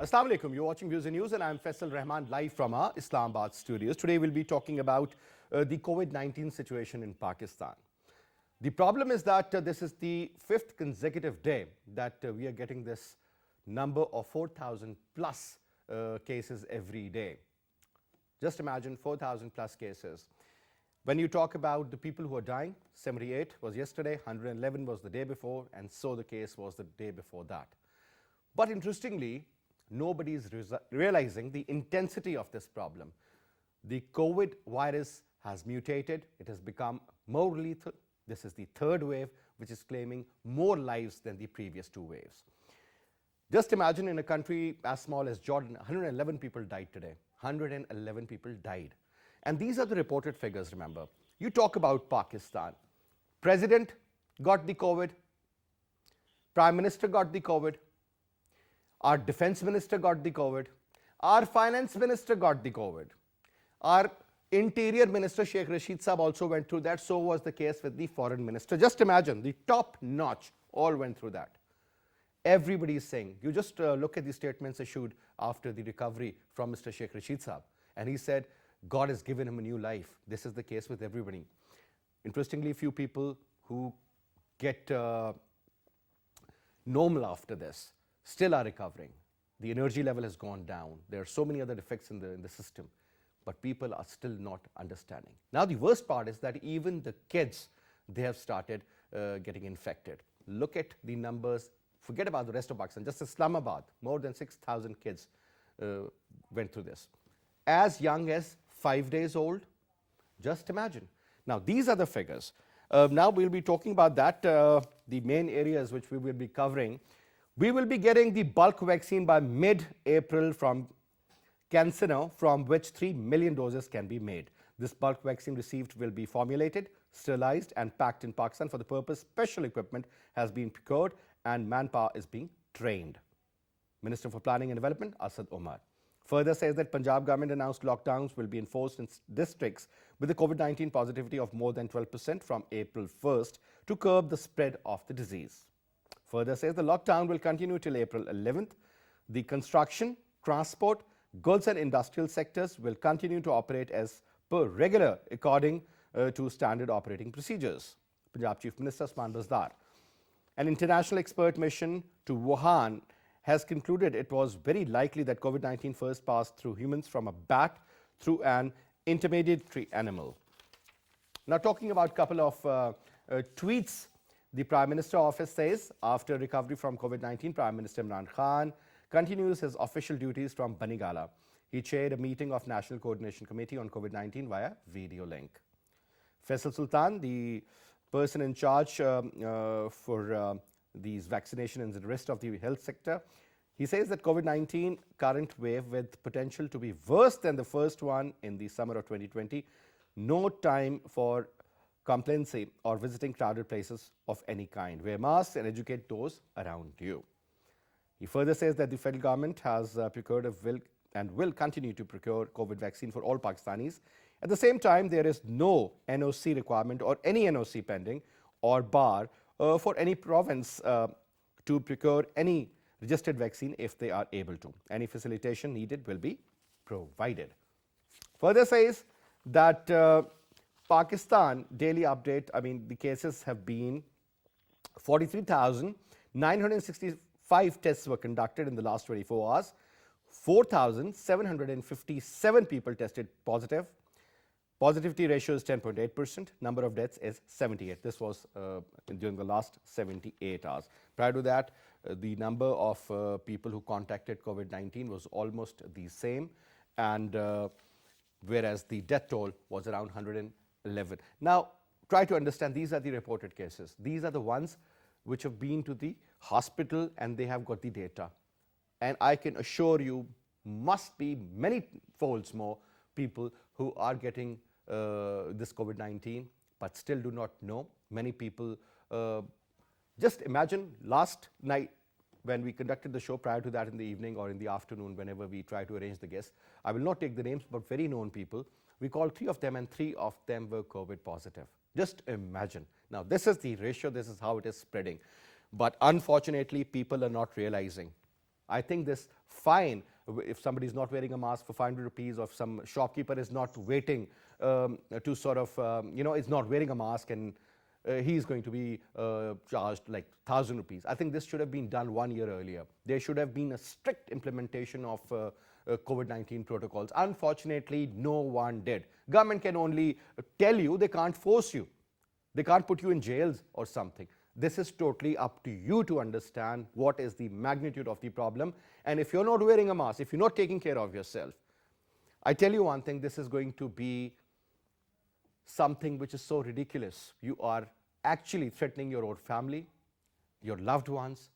Assalamu alaikum. You're watching Views and News, and I'm Faisal Rahman live from our Islamabad studios. Today we'll be talking about the COVID-19 situation in Pakistan. The problem is that this is the fifth consecutive day that we are getting this number of 4,000 plus cases every day. Just imagine 4,000 plus cases. When you talk about the people who are dying, 78 was yesterday, 111 was the day before, and so the case was the day before that. But interestingly, nobody is realizing the intensity of this problem. The COVID virus has mutated. It has become more lethal. This is the third wave, which is claiming more lives than the previous two waves. Just imagine in a country as small as Jordan, 111 people died today. 111 people died. And these are the reported figures, remember. You talk about Pakistan. President got the COVID. Prime Minister got the COVID. Our defense minister got the COVID. Our finance minister got the COVID. Our interior minister, Sheikh Rashid Saab, also went through that. So was the case with the foreign minister. Just imagine, the top notch all went through that. Everybody is saying, you just look at the statements issued after the recovery from Mr. Sheikh Rashid Saab. And he said, God has given him a new life. This is the case with everybody. Interestingly, few people who get normal after this still are recovering. The energy level has gone down. There are so many other defects in the system, but people are still not understanding. Now, the worst part is that even the kids, they have started getting infected. Look at the numbers. Forget about the rest of Pakistan. Just Islamabad, more than 6,000 kids went through this. As young as 5 days old, just imagine. Now, these are the figures. Now, we'll be talking about that, the main areas which we will be covering. We will be getting the bulk vaccine by mid-April from CanSino, from which 3 million doses can be made. This bulk vaccine received will be formulated, sterilized and packed in Pakistan. For the purpose, special equipment has been procured and manpower is being trained. Minister for Planning and Development, Asad Omar, further says that Punjab government announced lockdowns will be enforced in districts with the COVID-19 positivity of more than 12% from April 1st to curb the spread of the disease. Further says the lockdown will continue till April 11th. The construction, transport, goods and industrial sectors will continue to operate as per regular according to standard operating procedures. Punjab Chief Minister Usman Bazdar. An international expert mission to Wuhan has concluded it was very likely that COVID-19 first passed through humans from a bat through an intermediary animal. Now, talking about a couple of tweets, the Prime Minister office says after recovery from COVID-19, Prime Minister Imran Khan continues his official duties from Banigala. He chaired a meeting of National Coordination Committee on COVID-19 via video link. Faisal Sultan, the person in charge for these vaccination and the rest of the health sector, he says that COVID-19 current wave with potential to be worse than the first one in the summer of 2020, no time for complacency or visiting crowded places of any kind. Wear masks and educate those around you. He further says that the federal government has procured and will continue to procure COVID vaccine for all Pakistanis. At the same time, there is no NOC requirement or any NOC pending or bar for any province to procure any registered vaccine if they are able to. Any facilitation needed will be provided. Further says that Pakistan daily update, the cases have been 43,965 tests were conducted in the last 24 hours. 4,757 people tested positive. Positivity ratio is 10.8%. Number of deaths is 78. This was during the last 78 hours. Prior to that, the number of people who contacted COVID-19 was almost the same, and whereas the death toll was around 111. Now, try to understand, these are the reported cases. These are the ones which have been to the hospital and they have got the data. And I can assure you, must be many folds more people who are getting this COVID-19 but still do not know. Many people, just imagine last night when we conducted the show, prior to that in the evening or in the afternoon, whenever we try to arrange the guests, I will not take the names, but very known people. We called 3 of them and 3 of them were COVID positive. Just imagine. Now, this is the ratio, this is how it is spreading. But unfortunately, people are not realizing. I think this fine, if somebody is not wearing a mask for 500 rupees, or if some shopkeeper is not waiting to sort of, is not wearing a mask, and he is going to be charged like 1,000 rupees. I think this should have been done 1 year earlier. There should have been a strict implementation of COVID-19 protocols. Unfortunately, no one did. Government can only tell you, they can't force you. They can't put you in jails or something. This is totally up to you to understand what is the magnitude of the problem. And if you're not wearing a mask, if you're not taking care of yourself, I tell you one thing, this is going to be something which is so ridiculous. You are actually threatening your own family, your loved ones,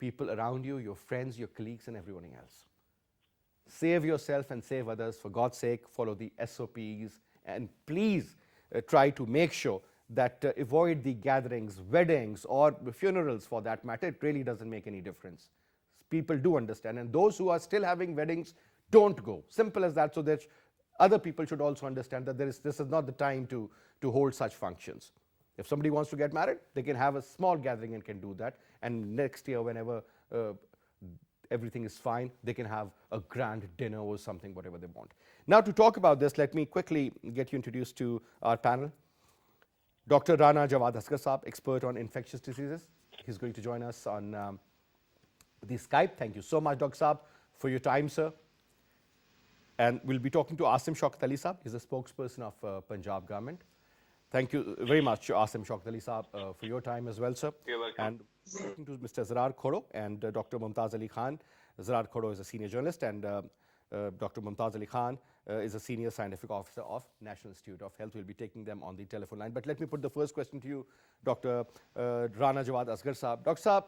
people around you, your friends, your colleagues, and everyone else. Save yourself and save others. For God's sake, follow the SOPs, and please try to make sure that avoid the gatherings, weddings, or funerals for that matter. It really doesn't make any difference. People do understand, and those who are still having weddings, don't go. Simple as that, so that other people should also understand that this is not the time to hold such functions. If somebody wants to get married, they can have a small gathering and can do that. And next year, whenever everything is fine, they can have a grand dinner or something, whatever they want. Now, to talk about this, let me quickly get you introduced to our panel. Dr. Rana Jawad Asghar Saab, expert on infectious diseases. He's going to join us on the Skype. Thank you so much, Dr. Saab, for your time, sir. And we'll be talking to Asim Shaukat Ali Saab. He's a spokesperson of Punjab government. Thank you very much, Asim Shaukat Ali Saab, for your time as well, sir. You're welcome. And talking to Mr. Zarar Khodo and Dr. Mumtaz Ali Khan. Zarar Khodo is a senior journalist, and Dr. Mumtaz Ali Khan is a senior scientific officer of National Institute of Health. We'll be taking them on the telephone line. But let me put the first question to you, Dr. Rana Jawad Asghar Saab. Dr. Saab,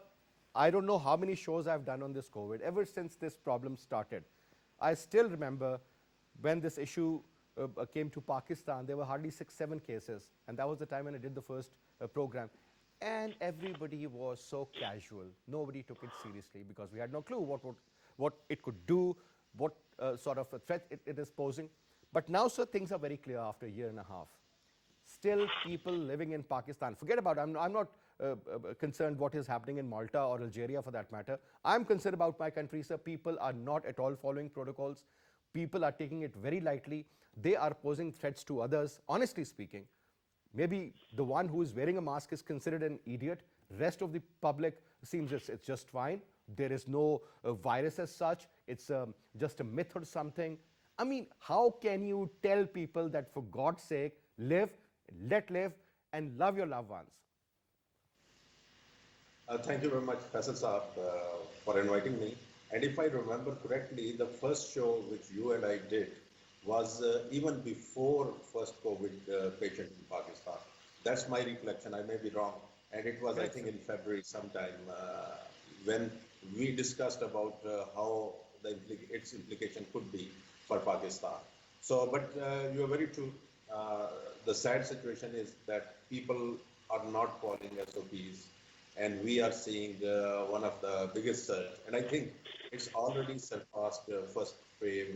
I don't know how many shows I've done on this COVID. Ever since this problem started, I still remember when this issue came to Pakistan, there were hardly 6-7 cases. And that was the time when I did the first program. And everybody was so casual. Nobody took it seriously because we had no clue what it could do, what sort of a threat it is posing. But now, sir, things are very clear after a year and a half. Still, people living in Pakistan, forget about it. I'm not concerned what is happening in Malta or Algeria for that matter. I'm concerned about my country, sir. People are not at all following protocols. People are taking it very lightly. They are posing threats to others. Honestly speaking, maybe the one who is wearing a mask is considered an idiot. Rest of the public seems it's just fine. There is no virus as such. It's just a myth or something. I mean, how can you tell people that, for God's sake, live, let live, and love your loved ones? Thank you very much, Faisal Saab, for inviting me. And if I remember correctly, the first show which you and I did was even before first COVID patient in Pakistan. That's my recollection. I may be wrong. And it was, I think, in February sometime when we discussed about how its implication could be for Pakistan. So, but you are very true. The sad situation is that people are not following SOPs, and we are seeing one of the biggest surge. And I think it's already surpassed first wave,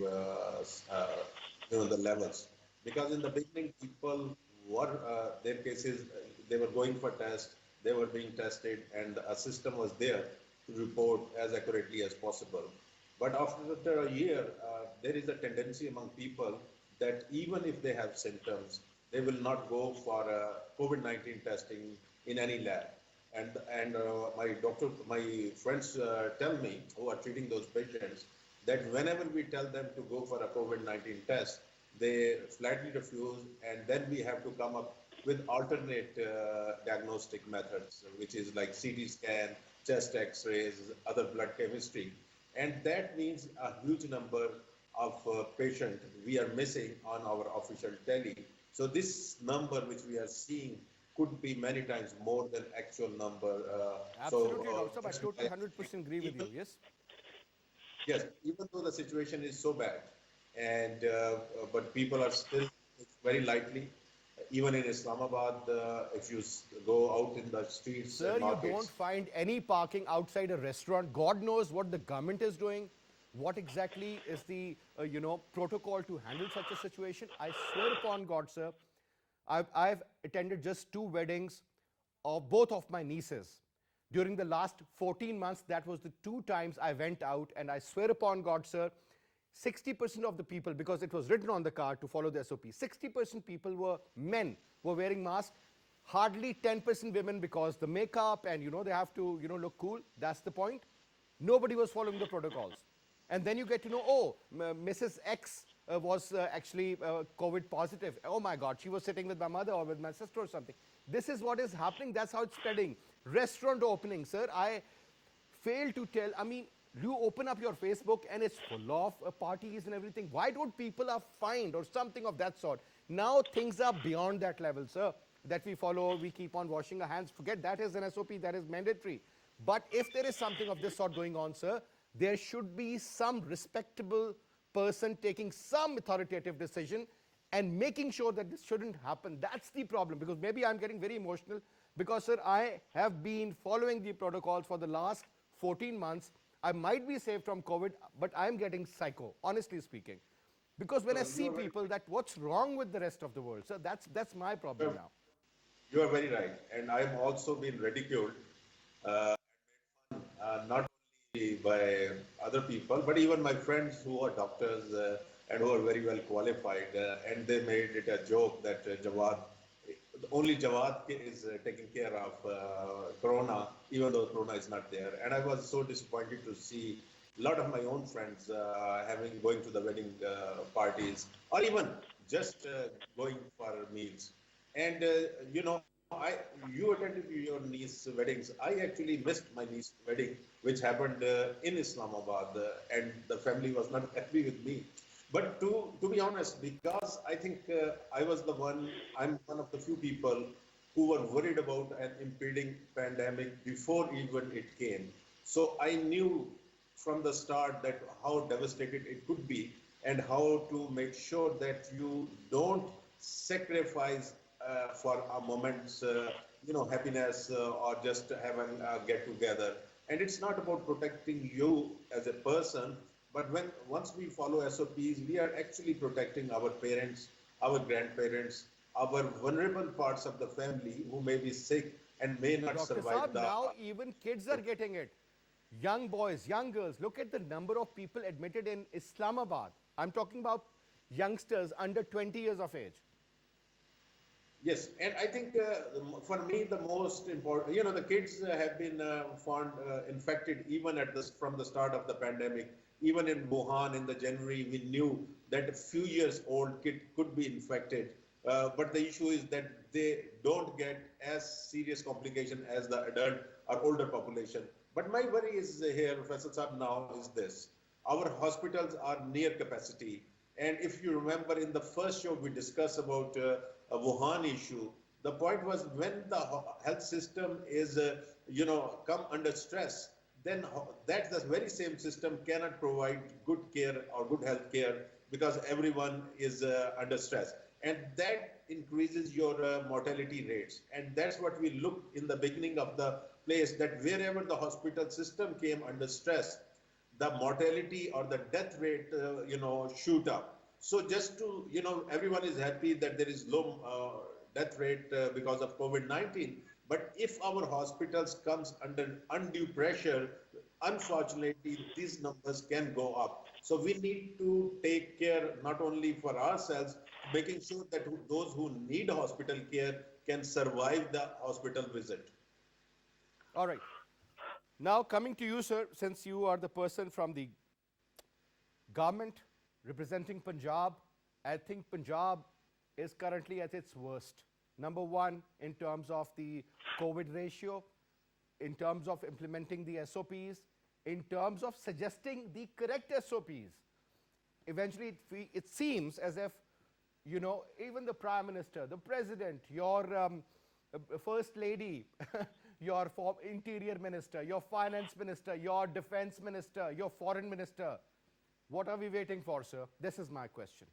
the levels. Because in the beginning, people were, their cases, they were going for tests, they were being tested, and a system was there to report as accurately as possible. But after a year, there is a tendency among people that even if they have symptoms, they will not go for COVID-19 testing in any lab. And my friends tell me, who are treating those patients, that whenever we tell them to go for a COVID-19 test, they flatly refuse, and then we have to come up with alternate diagnostic methods, which is like CT scan, chest X-rays, other blood chemistry. And that means a huge number of patients we are missing on our official tele. So this number which we are seeing could be many times more than actual number. Absolutely, Dr. I totally 100% agree with you, yes? Yes, even though the situation is so bad, and but people are still very lightly. Even in Islamabad, if you go out in the streets, sir, and markets, you don't find any parking outside a restaurant. God knows what the government is doing. What exactly is the protocol to handle such a situation? I swear upon God, sir, I've attended just 2 weddings of both of my nieces. During the last 14 months, that was the 2 times I went out, and I swear upon God, sir, 60% of the people, because it was written on the card to follow the SOP, 60% people were men, were wearing masks, hardly 10% women because the makeup and, they have to, look cool. That's the point. Nobody was following the protocols. And then you get to know, oh, Mrs. X was actually COVID positive. Oh my God, she was sitting with my mother or with my sister or something. This is what is happening. That's how it's spreading. Restaurant opening, sir. I fail to tell. I mean, you open up your Facebook and it's full of parties and everything. Why don't people are fined or something of that sort? Now things are beyond that level, sir, that we follow. We keep on washing our hands. Forget that is an SOP, that is mandatory. But if there is something of this sort going on, sir, there should be some respectable person taking some authoritative decision and making sure that this shouldn't happen. That's the problem, because maybe I'm getting very emotional because, sir, I have been following the protocols for the last 14 months. I might be safe from COVID, but I'm getting psycho, honestly speaking. Because when I see people that what's wrong with the rest of the world, sir, that's my problem now. You are very right. And I've also been ridiculed, not only by other people, but even my friends who are doctors and who are very well qualified. And they made it a joke that Jawad, only Jawad is taking care of Corona, even though Corona is not there. And I was so disappointed to see a lot of my own friends going to the wedding parties, or even just going for meals. And you attended your niece's weddings. I actually missed my niece's wedding, which happened in Islamabad, and the family was not happy with me. But to be honest, because I think I'm one of the few people who were worried about an impending pandemic before even it came. So I knew from the start that how devastated it could be, and how to make sure that you don't sacrifice for a moment's happiness or just having a get together. And it's not about protecting you as a person, but once we follow SOPs, we are actually protecting our parents, our grandparents, our vulnerable parts of the family who may be sick and may not Dr. survive Saab, the. now even kids are getting it. Young boys, young girls. Look at the number of people admitted in Islamabad. I'm talking about youngsters under 20 years of age. Yes, and I think for me the most important, the kids have been found infected even from the start of the pandemic. Even in Wuhan in the January, we knew that a few years old kid could be infected. But the issue is that they don't get as serious complication as the adult or older population. But my worry is here, Professor Saab, now is this. Our hospitals are near capacity. And if you remember in the first show, we discussed about a Wuhan issue. The point was when the health system is, come under stress, then that the very same system cannot provide good care or good health care because everyone is under stress. And that increases your mortality rates. And that's what we looked in the beginning of the place, that wherever the hospital system came under stress, the mortality or the death rate, shoot up. So just to, everyone is happy that there is low death rate because of COVID-19. But if our hospitals comes under undue pressure, unfortunately, these numbers can go up. So we need to take care not only for ourselves, making sure that those who need hospital care can survive the hospital visit. All right. Now coming to you, sir, since you are the person from the government representing Punjab, I think Punjab is currently at its worst. Number one, in terms of the COVID ratio, in terms of implementing the SOPs, in terms of suggesting the correct SOPs. Eventually, it seems as if, even the Prime Minister, the President, your First Lady, your Interior Minister, your Finance Minister, your Defense Minister, your Foreign Minister, what are we waiting for, sir? This is my question.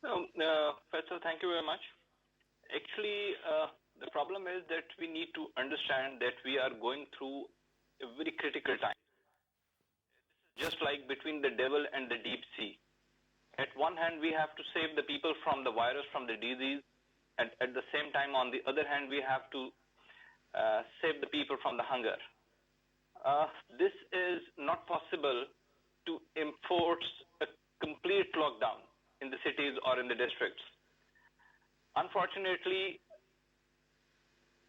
Professor, thank you very much. Actually, the problem is that we need to understand that we are going through a very critical time. This is just like between the devil and the deep sea. At one hand, we have to save the people from the virus, from the disease, and at the same time, on the other hand, we have to save the people from the hunger. This is not possible to enforce a complete lockdown in the cities or in the districts. Unfortunately,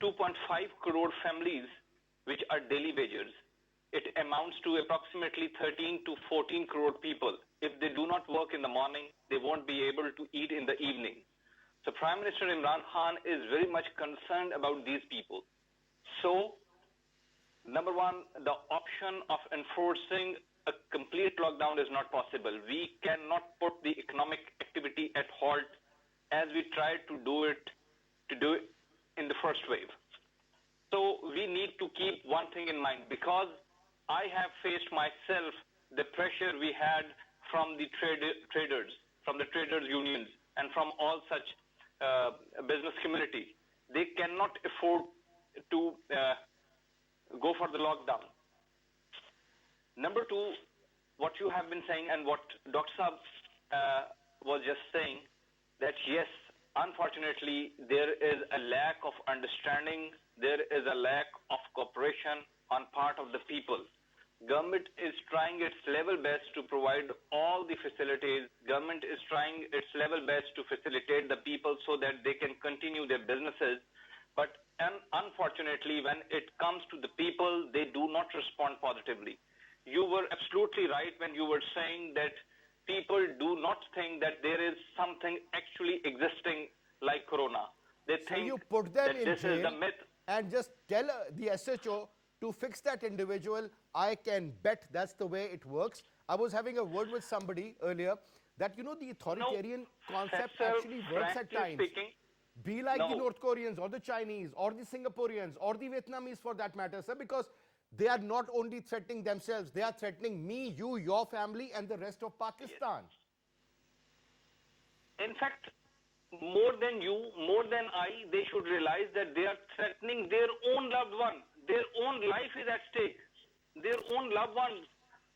2.5 crore families, which are daily wagers, it amounts to approximately 13 to 14 crore people. If they do not work in the morning, they won't be able to eat in the evening. So Prime Minister Imran Khan is very much concerned about these people. So, number one, the option of enforcing a complete lockdown is not possible. We cannot put the economic activity at halt as we tried to do it in the first wave. So we need to keep one thing in mind, because I have faced myself the pressure we had from the traders, from the traders unions, and from all such business community. They cannot afford to go for the lockdown. Number two, what you have been saying and what Dr. Saab was just saying, that yes, unfortunately, there is a lack of understanding, there is a lack of cooperation on part of the people. Government is trying its level best to provide all the facilities. Government is trying its level best to facilitate the people so that they can continue their businesses. But unfortunately, when it comes to the people, they do not respond positively. You were absolutely right when you were saying that people do not think that there is something actually existing like corona. They So think you put them that in this is the jail myth. and just tell the SHO to fix that individual. I can bet that's the way it works. I was having a word with somebody earlier that, you know, the authoritarian concept Faisal, actually works at frankly times. speaking, Be like the no. North Koreans or the Chinese or the Singaporeans or the Vietnamese for that matter, sir, because they are not only threatening themselves, they are threatening me, you, your family, and the rest of Pakistan. In fact, more than you, more than I, they should realize that they are threatening their own loved one. Their own life is at stake. Their own loved ones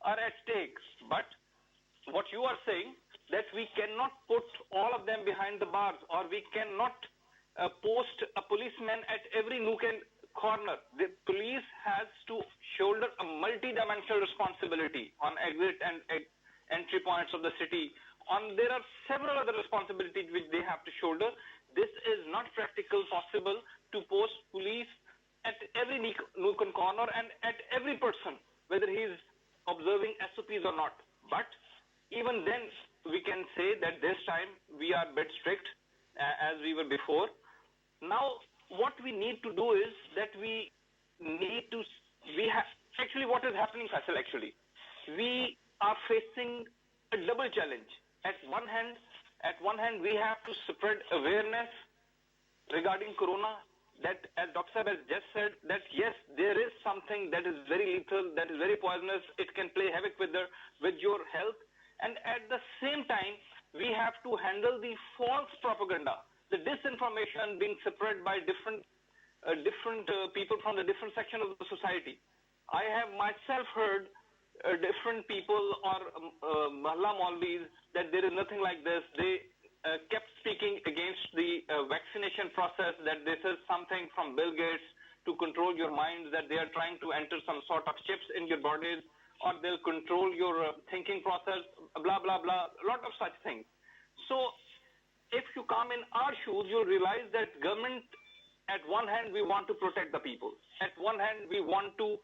are at stake. But what you are saying, that we cannot put all of them behind the bars, or we cannot post a policeman at every nook and corner. The police has to shoulder a multi-dimensional responsibility on exit and entry points of the city. There are several other responsibilities which they have to shoulder. This is not practical possible to post police at every nook and corner and at every person, whether he is observing SOPs or not. But even then, we can say that this time we are a bit strict as we were before. Now, what we need to do is that actually what is happening, Faisal, actually, we are facing a double challenge. At one hand, we have to spread awareness regarding corona, that as Dr. Saab has just said, that yes, there is something that is very lethal, that is very poisonous, it can play havoc with your health. And at the same time, we have to handle the false propaganda, the disinformation being spread by different people from the different sections of the society. I have myself heard different people or Mahalla Maulvis that there is nothing like this. They kept speaking against the vaccination process, that this is something from Bill Gates to control your minds, that they are trying to enter some sort of chips in your bodies, or they'll control your thinking process, blah, blah, blah, a lot of such things. So if you come in our shoes, you'll realize that government, at one hand, we want to protect the people. At one hand, we want to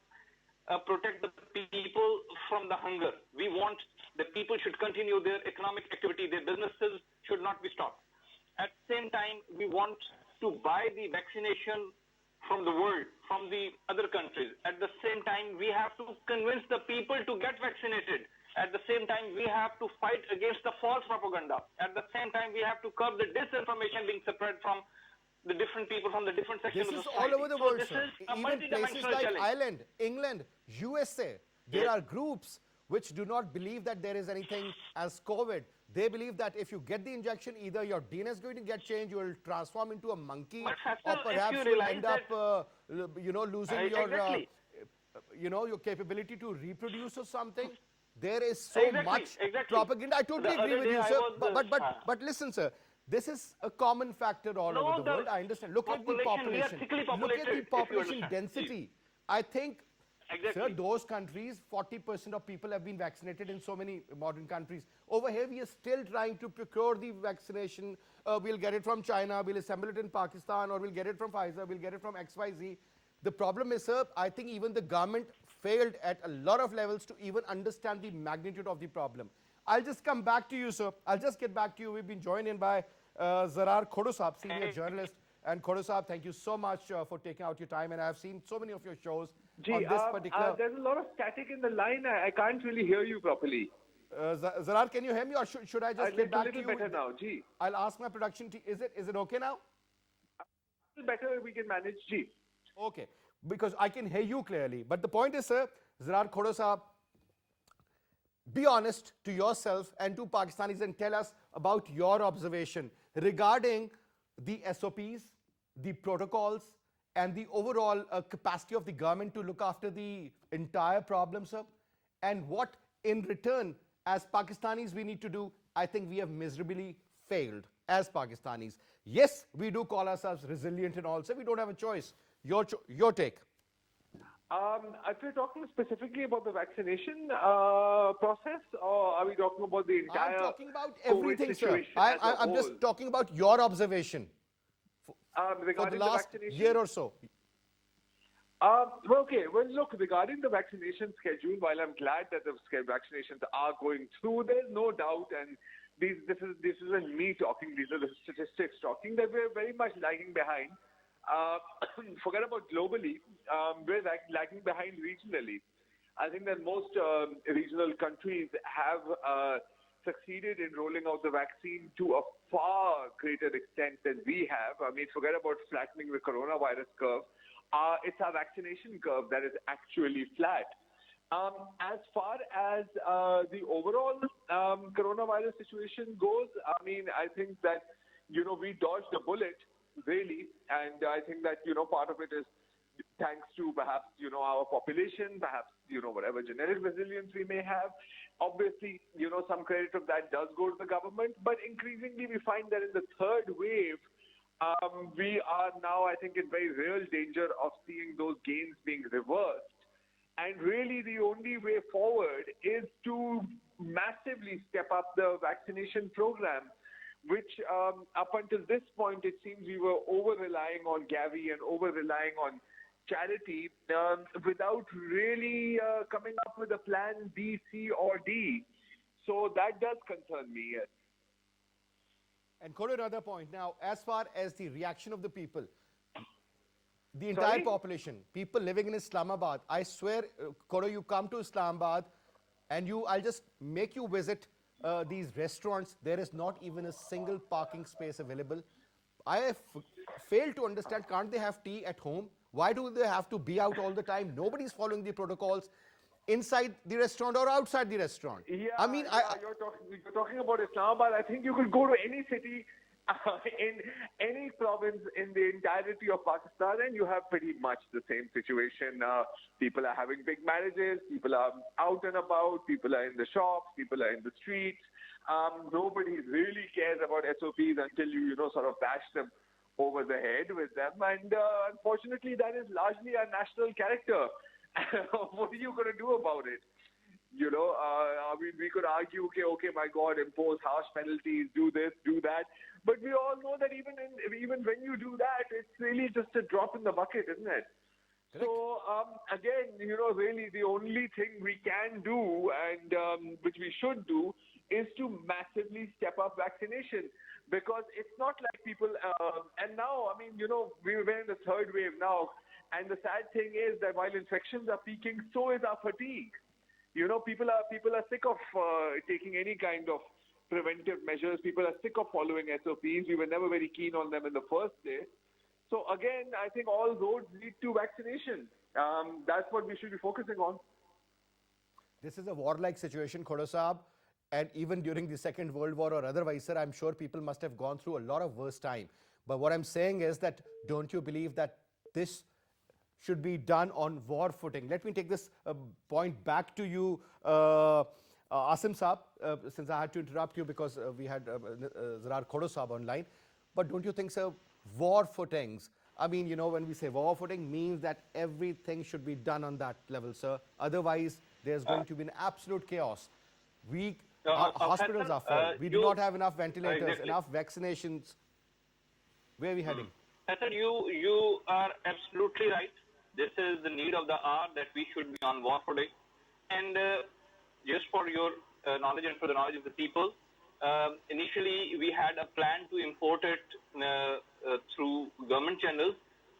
protect the people from the hunger. We want the people should continue their economic activity, their businesses should not be stopped. At the same time, we want to buy the vaccination from the world, from the other countries. At the same time, we have to convince the people to get vaccinated. At the same time, we have to fight against the false propaganda. At the same time, we have to curb the disinformation being spread from the different people from the different sections This of is the society. all over the So world, this sir. is a Even places multi-dimensional like challenge. Ireland, England, USA, there are groups which do not believe that there is anything as COVID. They believe that if you get the injection, either your DNA is going to get changed, you will transform into a monkey, But or Faisal, if perhaps you you'll realize end up, losing your, Exactly. your capability to reproduce or something. There is so Exactly, much exactly. propaganda. I totally The agree other with day you, I sir. was, But listen, sir. This is a common factor all No, over the the world. I understand. Look at the population, we are population. thickly Look at the populated, if you population understand. density. I think, Exactly. sir, those countries, 40% of people have been vaccinated in so many modern countries. Over here, we are still trying to procure the vaccination. We'll get it from China, we'll assemble it in Pakistan, or we'll get it from Pfizer, we'll get it from XYZ. The problem is, sir, I think even the government failed at a lot of levels to even understand the magnitude of the problem. I'll just come back to you, sir. I'll just get back to you. We've been joined in by Zarar Khodo Saab, senior journalist. And Khodo Saab, thank you so much for taking out your time. And I've seen so many of your shows on this particular. There's a lot of static in the line. I can't really hear you properly. Zarar, can you hear me, or should I just get back to A you? little better now, G. I'll ask my production team. Is it okay now? A little better, we can manage, G. Okay, because I can hear you clearly. But the point is, sir, Zarar Khodo Saab, be honest to yourself and to Pakistanis and tell us about your observation regarding the SOPs, the protocols, and the overall capacity of the government to look after the entire problem, sir. And what in return, as Pakistanis, we need to do. I think we have miserably failed as Pakistanis. Yes, we do call ourselves resilient and all, so we don't have a choice. Your take. If we're talking specifically about the vaccination process, or are we talking about the entire I'm talking about COVID everything, sir. situation as a I'm just whole? talking about your observation for Regarding the last vaccination? year or so. Okay, well, look, regarding the vaccination schedule, while I'm glad that the vaccinations are going through, there's no doubt, and this isn't me talking, these are the statistics talking, that we're very much lagging behind. Forget about globally, we're lagging behind regionally. I think that most regional countries have succeeded in rolling out the vaccine to a far greater extent than we have. I mean, forget about flattening the coronavirus curve. It's our vaccination curve that is actually flat. As far as the overall coronavirus situation goes, I mean, I think that, we dodged a bullet, really, and I think that, part of it is thanks to perhaps, our population, perhaps, whatever genetic resilience we may have. Obviously, some credit of that does go to the government, but increasingly we find that in the third wave, we are now, I think, in very real danger of seeing those gains being reversed. And really, the only way forward is to massively step up the vaccination program, which up until this point, it seems we were over-relying on Gavi and over-relying on charity without really coming up with a plan B, C, or D. So that does concern me, yes. And Khodo, another point. Now, as far as the reaction of the people, the entire Sorry? population, people living in Islamabad, I swear, Khodo, you come to Islamabad and I'll just make you visit these restaurants. There is not even a single parking space available. I have failed to understand, can't they have tea at home? Why do they have to be out all the time? Nobody's following the protocols inside the restaurant or outside the restaurant. Yeah, I mean, you're talking about Islamabad. I think you could go to any city in any province in the entirety of Pakistan and you have pretty much the same situation. People are having big marriages, people are out and about, people are in the shops, people are in the streets. Nobody really cares about SOPs until you sort of bash them over the head with them. And unfortunately, that is largely our national character. What are you going to do about it? I mean, we could argue, okay, my God, impose harsh penalties, do this, do that. But we all know that even when you do that, it's really just a drop in the bucket, isn't it? Correct. So, again, really the only thing we can do and which we should do is to massively step up vaccination. Because it's not like people, and now, I mean, we're in the third wave now. And the sad thing is that while infections are peaking, so is our fatigue. People are sick of taking any kind of preventive measures. People are sick of following SOPs. We were never very keen on them in the first place. So again, I think all roads lead to vaccination. That's what we should be focusing on. This is a warlike situation, Khodo Saab. And even during the Second World War or otherwise, sir, I'm sure people must have gone through a lot of worse time. But what I'm saying is that don't you believe that this should be done on war footing? Let me take this point back to you, Asim Saab, since I had to interrupt you because we had Zarar Khodo Saab online, but don't you think, sir, war footings? I mean, you know, when we say war footing, means that everything should be done on that level, sir. Otherwise, there's going to be an absolute chaos. Our hospitals are full. We do not have enough ventilators, exactly. enough vaccinations. Where are we heading? Sir, you are absolutely right. This is the need of the hour that we should be on war footing. And just for your knowledge and for the knowledge of the people, initially we had a plan to import it through government channels,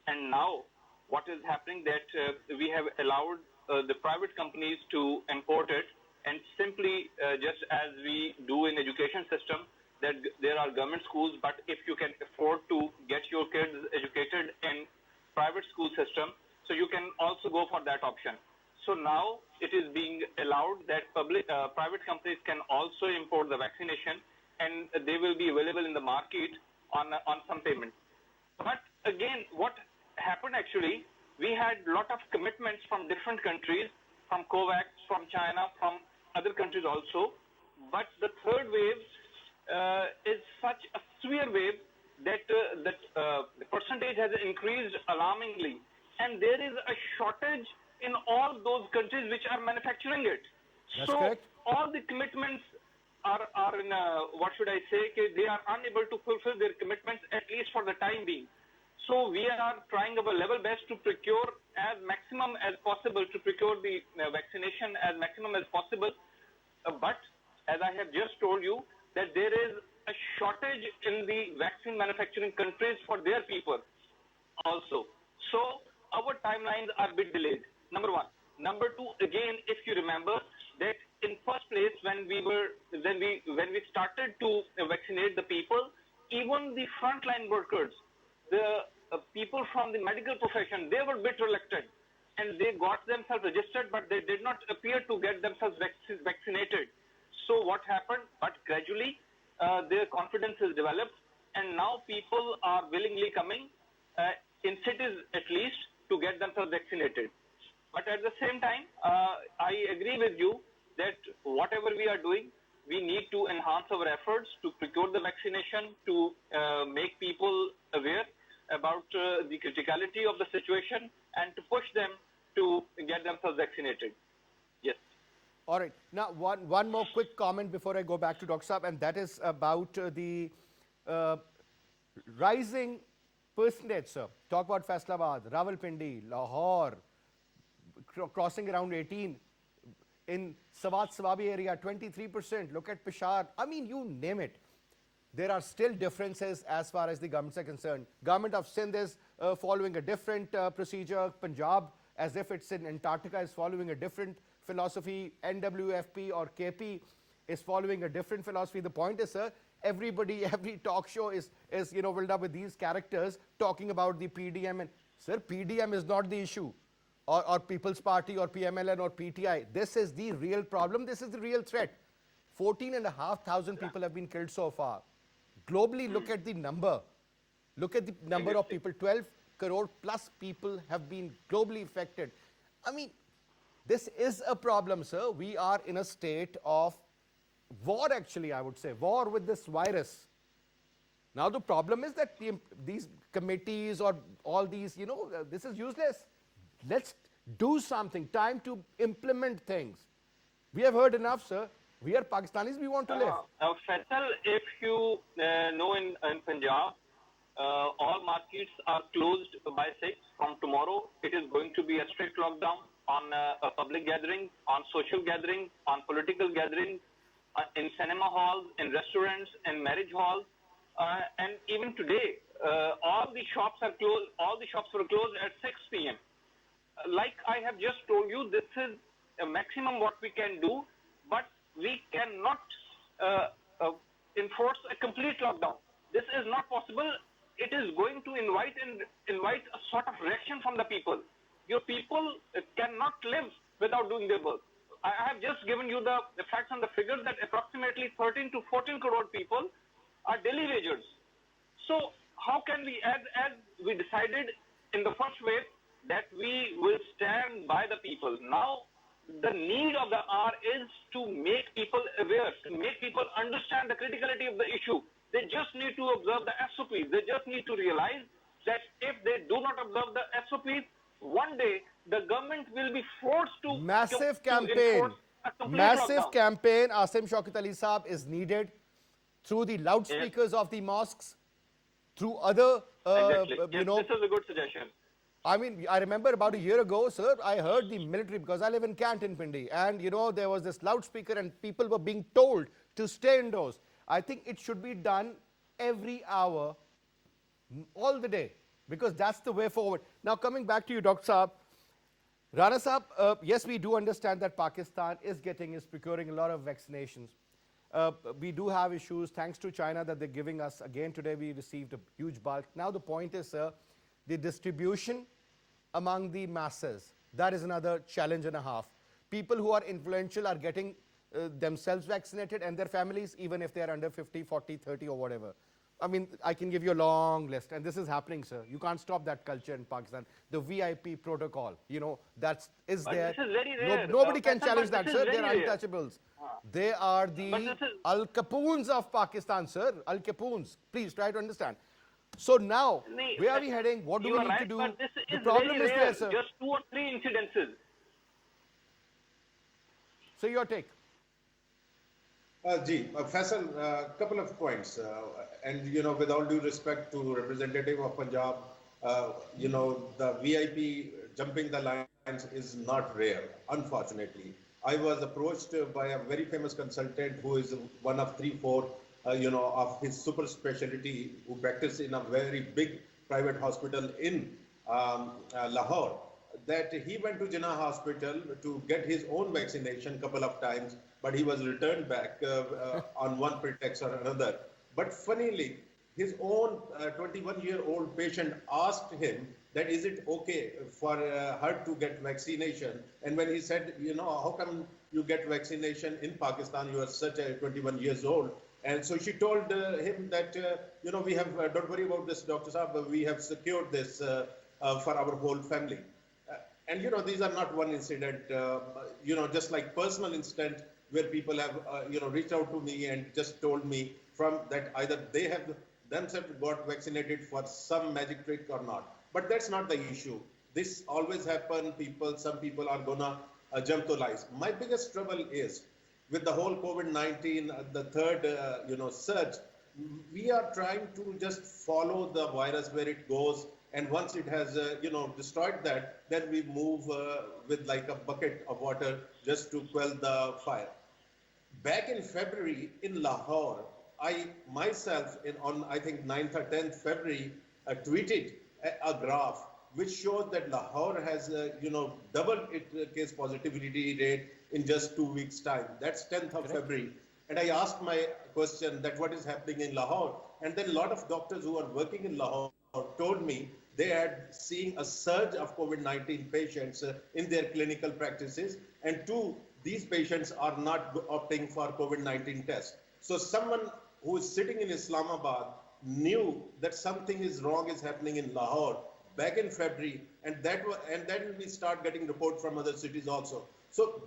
and now what is happening that we have allowed the private companies to import it, and simply just as we do in education system, that there are government schools, but if you can afford to get your kids educated in private school system, so you can also go for that option. So now it is being allowed that private companies can also import the vaccination, and they will be available in the market on some payment. But again, what happened actually, we had a lot of commitments from different countries, from COVAX, from China, from other countries also. But the third wave is such a severe wave that the percentage has increased alarmingly. And there is a shortage in all those countries which are manufacturing it. That's so correct. all the commitments are in what should I say? They are unable to fulfill their commitments, at least for the time being. So we are trying our level best to procure as maximum as possible, to procure the vaccination as maximum as possible. But as I have just told you, that there is a shortage in the vaccine manufacturing countries for their people also. So our timelines are a bit delayed. Number one. Number two, again, if you remember that in first place when we started to vaccinate the people, even the frontline workers, the people from the medical profession, they were a bit reluctant, and they got themselves registered, but they did not appear to get themselves vaccinated. So what happened? But gradually their confidence is developed, and now people are willingly coming in cities at least to get themselves vaccinated. But at the same time, I agree with you that whatever we are doing, we need to enhance our efforts to procure the vaccination, to make people aware about the criticality of the situation, and to push them to get themselves vaccinated. Yes. All right. Now, one more quick comment before I go back to Dr. Saab, and that is about the rising percentage, sir. Talk about Faisalabad, Rawalpindi, Lahore, crossing around 18. In Swat Swabi area, 23%. Look at Peshawar. I mean, you name it. There are still differences as far as the governments are concerned. Government of Sindh is following a different procedure. Punjab, as if it's in Antarctica, is following a different philosophy. NWFP or KP is following a different philosophy. The point is, sir, every talk show is filled up with these characters talking about the PDM. And sir, PDM is not the issue. Or People's Party or PMLN or PTI. This is the real problem. This is the real threat. 14,500 people have been killed so far. Globally, look at the number. Look at the number of people. 12 crore plus people have been globally affected. I mean, this is a problem, sir. We are in a state of war, actually, I would say. War with this virus. Now, the problem is that these committees or all these, this is useless. Let's do something. Time to implement things. We have heard enough, sir. We are Pakistanis. We want to live. Faisal, if you know in Punjab, all markets are closed by 6 from tomorrow. It is going to be a strict lockdown on a public gathering, on social gatherings, on political gatherings, in cinema halls, in restaurants, in marriage halls. And even today, all the shops are closed. All the shops were closed at 6 p.m. Like I have just told you, this is a maximum what we can do, but we cannot enforce a complete lockdown. This is not possible. It is going to invite a sort of reaction from the people. Your people cannot live without doing their work. I have just given you the facts and the figures that approximately 13 to 14 crore people are daily wagers. So how can we, as we decided in the first wave, that we will stand by the people. Now, the need of the hour is to make people aware, to make people understand the criticality of the issue. They just need to observe the SOPs. They just need to realize that if they do not observe the SOPs, one day the government will be forced to Massive to campaign. enforce a complete Massive lockdown. campaign, Asim Shaukat Ali Saab, is needed through the loudspeakers Yes. of the mosques, through other, Exactly. you Yes, know, this is a good suggestion. I mean, I remember about a year ago, sir, I heard the military, because I live in Canton, Pindi, and you know, there was this loudspeaker and people were being told to stay indoors. I think it should be done every hour, all the day, because that's the way forward. Now, coming back to you, Dr. Saab, Rana Saab, yes, we do understand that Pakistan is procuring a lot of vaccinations. We do have issues, thanks to China, that they're giving us. Again, today we received a huge bulk. Now, the point is, sir, the distribution among the masses, that is another challenge and a half. People who are influential are getting themselves vaccinated and their families, even if they are under 50, 40, 30 or whatever. I mean, I can give you a long list, and this is happening, sir. You can't stop that culture in Pakistan. The VIP protocol, you know, But there. this is very rare. Nobody can Faisal, challenge but that, this sir. is They're very rare. untouchables. They are the But this is- Al Capones of Pakistan, sir. Al Capones. Please try to understand. So now, Nee, where are we heading? What do you we are need right, to do? But this The is problem very is rare. there, sir. Just 2 or 3 incidences. So your take. Faisal, a couple of points. And, you know, with all due respect to representative of Punjab, you know, the VIP jumping the lines is not rare, unfortunately. I was approached by a very famous consultant who is one of 3, 4, you know, of his super specialty, who practice in a very big private hospital in Lahore, that he went to Jinnah Hospital to get his own vaccination couple of times, but he was returned back on one pretext or another. But funnily, his own 21-year-old patient asked him that is it okay for her to get vaccination? And when he said, you know, how come you get vaccination in Pakistan? You are such a 21 years old. And so she told him that, you know, we have, don't worry about this, Dr. Saab, we have secured this for our whole family. And, you know, these are not one incident, you know, just like personal incident where people have, you know, reached out to me and just told me from that either they have themselves got vaccinated for some magic trick or not. But that's not the issue. This always happen. Some people are gonna jump to lies. My biggest trouble is with the whole COVID-19, the third, you know, surge. We are trying to just follow the virus where it goes, and once it has, you know, destroyed that, then we move with like a bucket of water just to quell the fire. Back in February in Lahore, I myself, on I think 9th or 10th February, tweeted a graph which showed that Lahore has, you know, doubled its case positivity rate in just 2 weeks' time. That's 10th of February. And I asked my question that what is happening in Lahore? And then a lot of doctors who are working in Lahore told me they had seen a surge of COVID-19 patients in their clinical practices. And 2, these patients are not opting for COVID-19 tests. So someone who is sitting in Islamabad knew that something is wrong is happening in Lahore back in February, and then we start getting reports from other cities also. So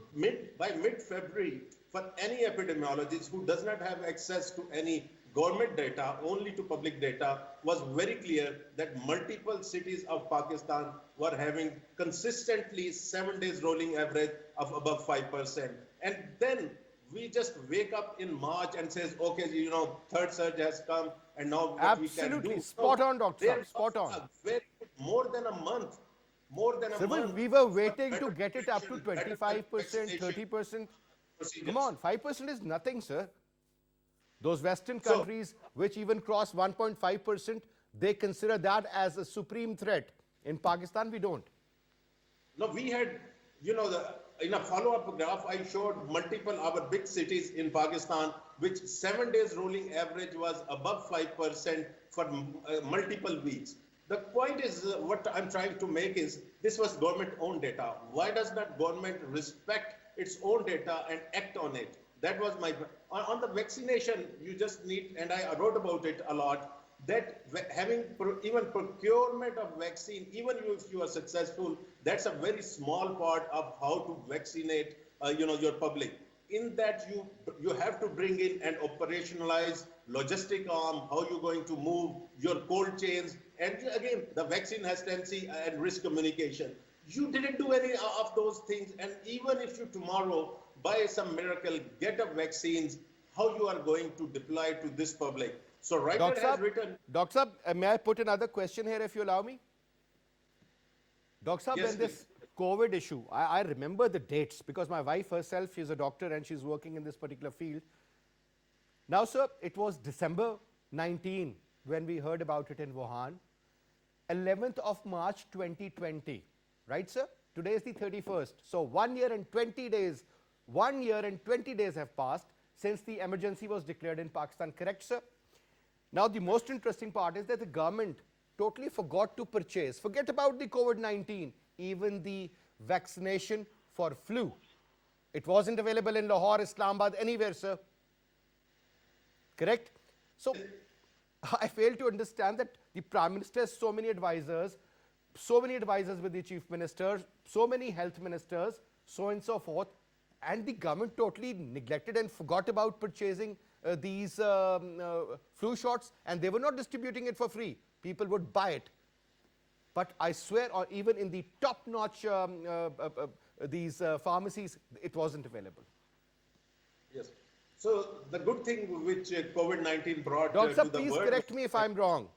by mid-February, for any epidemiologist who does not have access to any government data, only to public data, was very clear that multiple cities of Pakistan were having consistently 7 days rolling average of above 5%. And then we just wake up in March and says, okay, you know, third surge has come, and now what we can do. Absolutely. Spot on, Dr. Saab. Spot on. More than a month. More than a Sir, month. we were waiting to get it up to Better 25%, vaccination 30%. procedures. Come on, 5% is nothing, sir. Those Western So- countries which even cross 1.5%, they consider that as a supreme threat. In Pakistan, we don't. No, we had, you know, in a follow-up graph, I showed multiple our big cities in Pakistan, which 7 days rolling average was above 5% for multiple weeks. The point is, what I'm trying to make is, this was government-owned data. Why does not government respect its own data and act on it? That was my, on the vaccination, you just need, and I wrote about it a lot, that having even procurement of vaccine, even if you are successful, that's a very small part of how to vaccinate, your public. In that you have to bring in and operationalize logistic arm, how you're going to move your cold chains, and again, the vaccine hesitancy and risk communication. You didn't do any of those things, and even if you tomorrow, by some miracle, get a vaccines, how you are going to deploy to this public. So writer has written. Dr. Saab, may I put another question here if you allow me? Dr. Saab, Yes, when this COVID issue, I remember the dates because my wife herself, she's a doctor and she's working in this particular field. Now, sir, it was December 19 when we heard about it in Wuhan. 11th of March 2020, right, sir? Today is the 31st. So 1 year and 20 days, 1 year and 20 days have passed since the emergency was declared in Pakistan, correct, sir? Now, the most interesting part is that the government totally forgot to purchase, forget about the COVID-19, even the vaccination for flu. It wasn't available in Lahore, Islamabad, anywhere, sir. Correct? So, I fail to understand that the Prime Minister has so many advisors with the Chief Minister, so many health ministers, so on and so forth, and the government totally neglected and forgot about purchasing these flu shots, and they were not distributing it for free. People would buy it. But I swear, or even in the top-notch these pharmacies, it wasn't available. Yes. So the good thing which COVID-19 brought Doctor, to the please world. correct me if I'm wrong.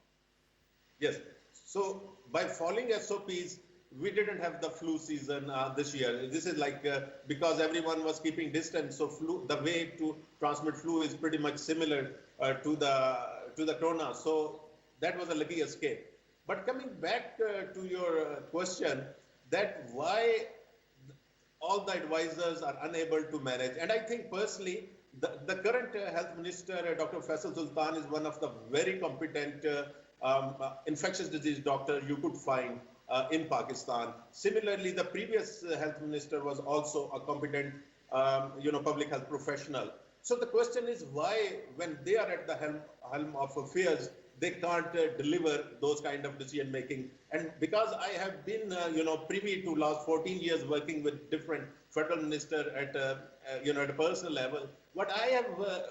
Yes. So by following SOPs, we didn't have the flu season this year. This is like because everyone was keeping distance. So the way to transmit flu is pretty much similar to the corona. So that was a lucky escape. But coming back to your question, that why all the advisors are unable to manage. And I think personally, the current health minister, Dr. Faisal Sultan, is one of the very competent infectious disease doctor you could find in Pakistan. Similarly, the previous health minister was also a competent, public health professional. So the question is why, when they are at the helm of affairs, they can't deliver those kind of decision making. And because I have been, privy to last 14 years working with different federal minister at a personal level, what I have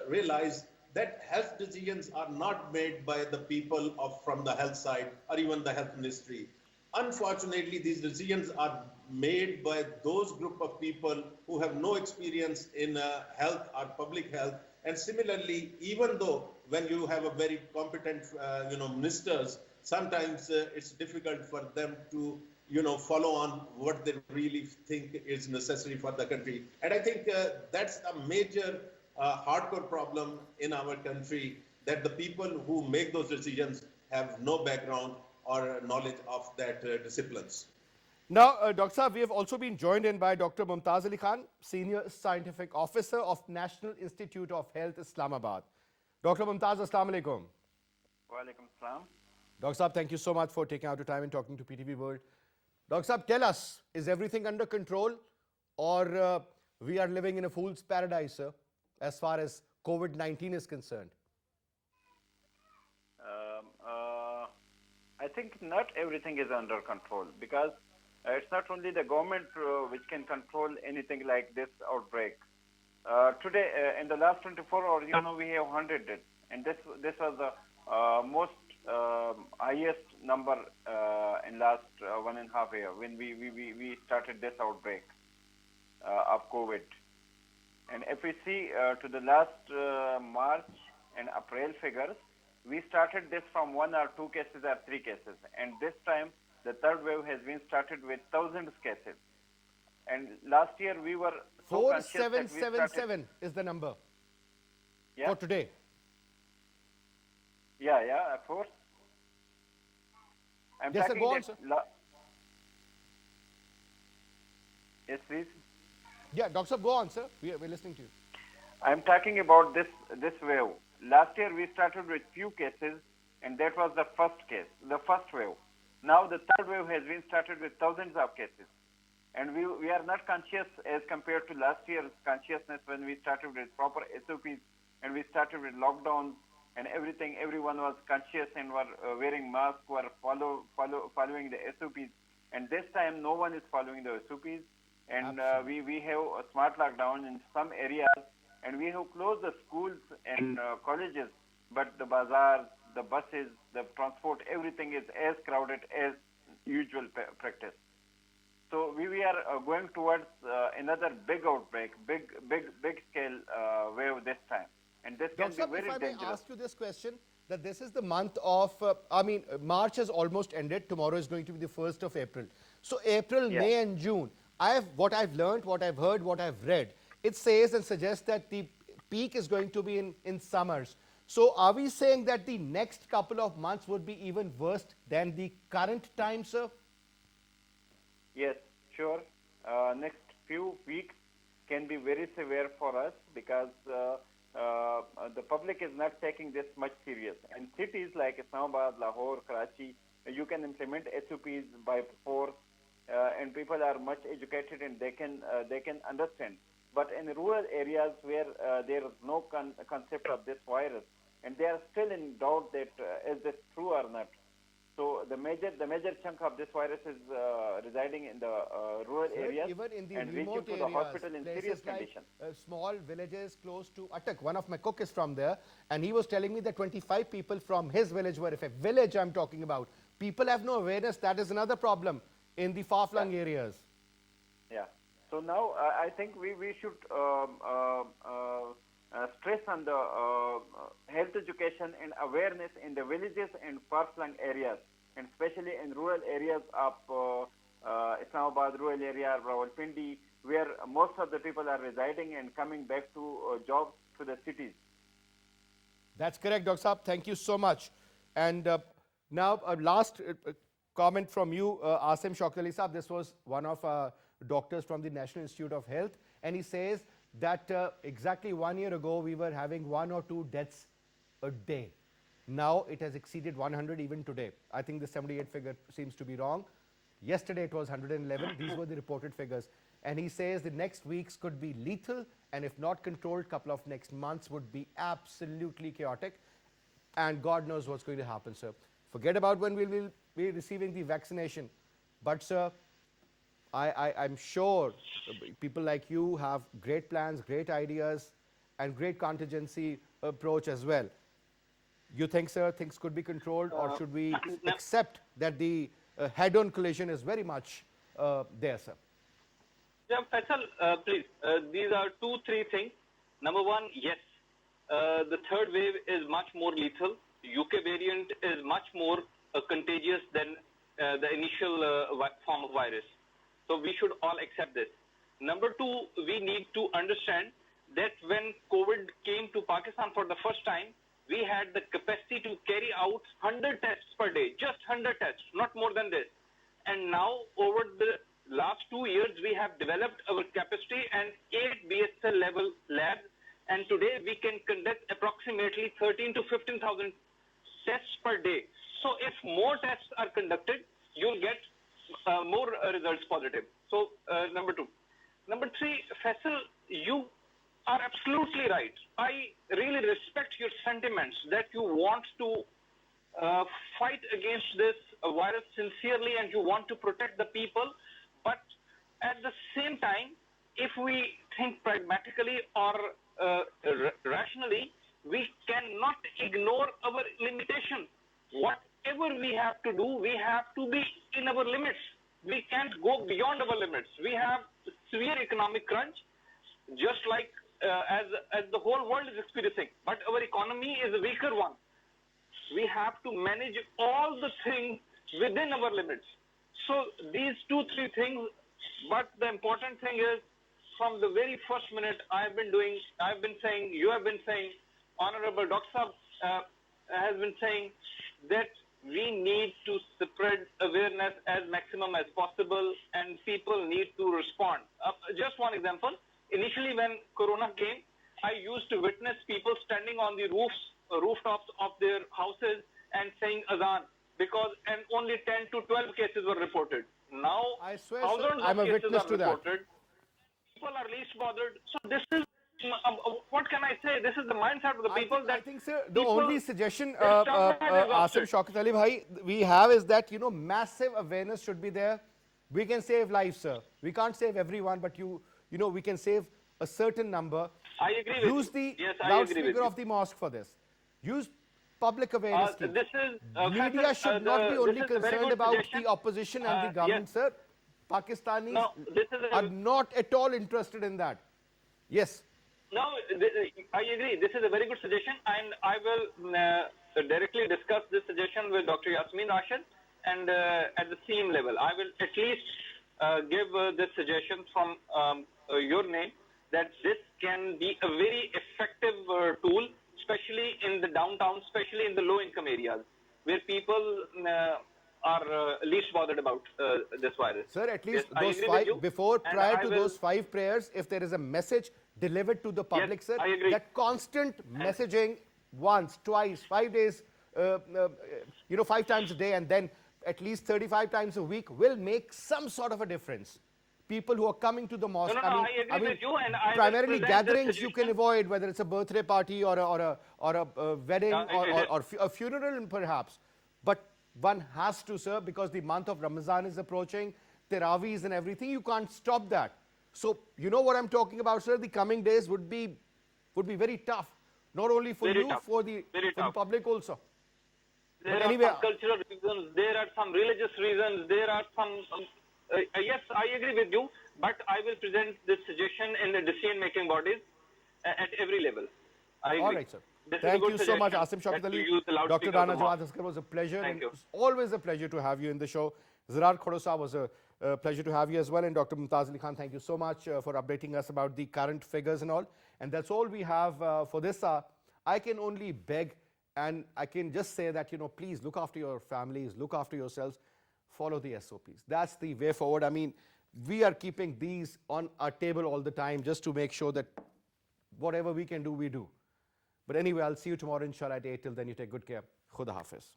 realized that health decisions are not made by the people from the health side or even the health ministry. Unfortunately, these decisions are made by those group of people who have no experience in health or public health. And similarly, even though when you have a very competent, ministers, sometimes it's difficult for them to, follow on what they really think is necessary for the country. And I think that's a major hardcore problem in our country, that the people who make those decisions have no background or knowledge of that disciplines. Now, Dr. Saab, we have also been joined in by Dr. Mumtaz Ali Khan, Senior Scientific Officer of National Institute of Health, Islamabad. Dr. Mumtaz, Assalamu alaikum. Wa alaikum salam. Dr. Saab, thank you so much for taking out your time and talking to PTV World. Dr. Saab, tell us, is everything under control, or we are living in a fool's paradise, sir, as far as COVID-19 is concerned? I think not everything is under control, because it's not only the government which can control anything like this outbreak. Today, in the last 24 hours, we have 100 deaths, and this was the most highest number in last 1.5 years when we started this outbreak of COVID. And if we see to the last March and April figures, we started this from 1 or 2 cases or 3 cases, and this time the third wave has been started with thousands of cases. And last year we were so conscious that we 4777 is the number for today. Yeah, of course. I'm Yes, sir, talking go on, that sir. Yes, please. Yeah, Dr. Saab, go on, sir. We're listening to you. I'm talking about this wave. Last year we started with few cases, and that was the first case, the first wave. Now the third wave has been started with thousands of cases. And we are not conscious as compared to last year's consciousness when we started with proper SOPs and we started with lockdowns and everything. Everyone was conscious and were wearing masks, were following the SOPs. And this time, no one is following the SOPs. And we have a smart lockdown in some areas, and we have closed the schools and colleges, but the bazaars, the buses, the transport, everything is as crowded as usual practice. So we are going towards another big outbreak, big scale wave this time, and this can Dr. be Saab, very if I may dangerous. ask you this question, that this is the month of, March has almost ended. Tomorrow is going to be the 1st of April. So April, Yeah. May and June, what I've learned, what I've heard, what I've read, it says and suggests that the peak is going to be in summers. So are we saying that the next couple of months would be even worse than the current time, sir? Yes, sure. Next few weeks can be very severe for us because the public is not taking this much serious. And cities like Islamabad, Lahore, Karachi, you can implement SOPs by force, and people are much educated and they can understand. But in rural areas where there is no concept of this virus, and they are still in doubt that is this true or not. So the major chunk of this virus is residing in the rural areas Even in the and reaching remote to areas, the hospital in serious places like condition. small villages close to Attak. One of my cook is from there, and he was telling me that 25 people from his village were affected. Village I'm talking about. People have no awareness. That is another problem in the far-flung areas. Yeah. So now I think we should stress on the health education and awareness in the villages and far-flung areas, and especially in rural areas of Islamabad, rural area, Rawalpindi, where most of the people are residing and coming back to jobs to the cities. That's correct, Dr. Saab. Thank you so much. And now, last comment from you, Asim Shaukat Ali Saab. This was one of doctors from the National Institute of Health, and he says that exactly 1 year ago we were having 1 or 2 deaths a day. Now it has exceeded 100 even today. I think the 78 figure seems to be wrong. Yesterday it was 111. These were the reported figures. And he says the next weeks could be lethal, and if not controlled, couple of next months would be absolutely chaotic. And God knows what's going to happen, sir. Forget about when we will be receiving the vaccination. But, sir, I'm sure people like you have great plans, great ideas, and great contingency approach as well. You think, sir, things could be controlled, or should we accept that the head-on collision is very much there, sir? Yeah, Faisal, please. These are 2-3 things. Number one, yes, the third wave is much more lethal. UK variant is much more contagious than the initial form of virus. So we should all accept this. Number two, we need to understand that when COVID came to Pakistan for the first time, we had the capacity to carry out 100 tests per day, just 100 tests, not more than this. And now, over the last 2 years, we have developed our capacity and 8 BSL level labs. And today, we can conduct approximately 13 to 15,000 tests per day. So if more tests are conducted, you'll get more results positive. So number two. Number three, Faisal, you are absolutely right. I really respect your sentiments that you want to fight against this virus sincerely and you want to protect the people. But at the same time, if we think pragmatically or rationally, we cannot ignore our limitation. Whatever we have to do, we have to be in our limits. We can't go beyond our limits. We have severe economic crunch, just like as the whole world is experiencing. But our economy is a weaker one. We have to manage all the things within our limits. So these 2-3 things, but the important thing is, from the very first minute you have been saying, Honorable Dr. Saab has been saying that we need to spread awareness as maximum as possible and people need to respond. Just one example, initially when Corona came, I used to witness people standing on the rooftops of their houses and saying Azan, and only 10 to 12 cases were reported. Now, I swear, sir, thousands I'm of a cases witness are to that. reported. People are least bothered. So this is, what can I say? This is the mindset of the people I think, sir, the people- only suggestion, their stomach is Asim exhausted. Shaukat Ali bhai, we have is that, massive awareness should be there. We can save lives, sir. We can't save everyone, but you know, we can save a certain number. I agree with Use you. the Yes, I agree with loudspeaker you. of the mosque for this. Use public awareness. schemes. This is Media Faisal, should not be only this is a very concerned good about suggestion. the opposition and the government, Yes. sir. Pakistanis No, this is a- are not at all interested in that. Yes. No, I agree. This is a very good suggestion, and I will directly discuss this suggestion with Dr. Yasmin Rashid, and at the same level, I will at least give this suggestion from your name that this can be a very effective tool, especially in the downtown, especially in the low-income areas, where people are least bothered about this virus. Sir, at least Yes, I those agree with five, you, before, and prior I to will- those 5 prayers, if there is a message delivered to the public, sir, I agree. that constant messaging once, twice, 5 days, 5 times a day, and then at least 35 times a week will make some sort of a difference. People who are coming to the mosque, No, I agree with you, and I will primarily present this gatherings you can suggestion. avoid, whether it's a birthday party or a wedding Yeah, or a funeral perhaps. But one has to, sir, because the month of Ramadan is approaching, Taraweehs and everything, you can't stop that. So, you know what I'm talking about, sir? The coming days would be very tough, not only for Very you, tough. for the Very tough. public also. There But are anyway, some cultural reasons, there are some religious reasons, there are some. Yes, I agree with you, but I will present this suggestion in the decision-making bodies at every level. I agree. All right, sir. This is a Thank good you so much, suggestion Asim Shaukat that Ali. you use the Dr. loudspeaker Rana of the Jawad mosque. Askar, was a pleasure. Thank and you. It's always a pleasure to have you in the show. Zirar Khodosa was a pleasure to have you as well. And Dr. Mumtaz Ali Khan, thank you so much for updating us about the current figures and all. And that's all we have for this hour. I can only beg and I can just say that, please look after your families, look after yourselves, follow the SOPs. That's the way forward. I mean, we are keeping these on our table all the time just to make sure that whatever we can do, we do. But anyway, I'll see you tomorrow, inshallah, at 8. Till then, you take good care. Khuda Hafiz.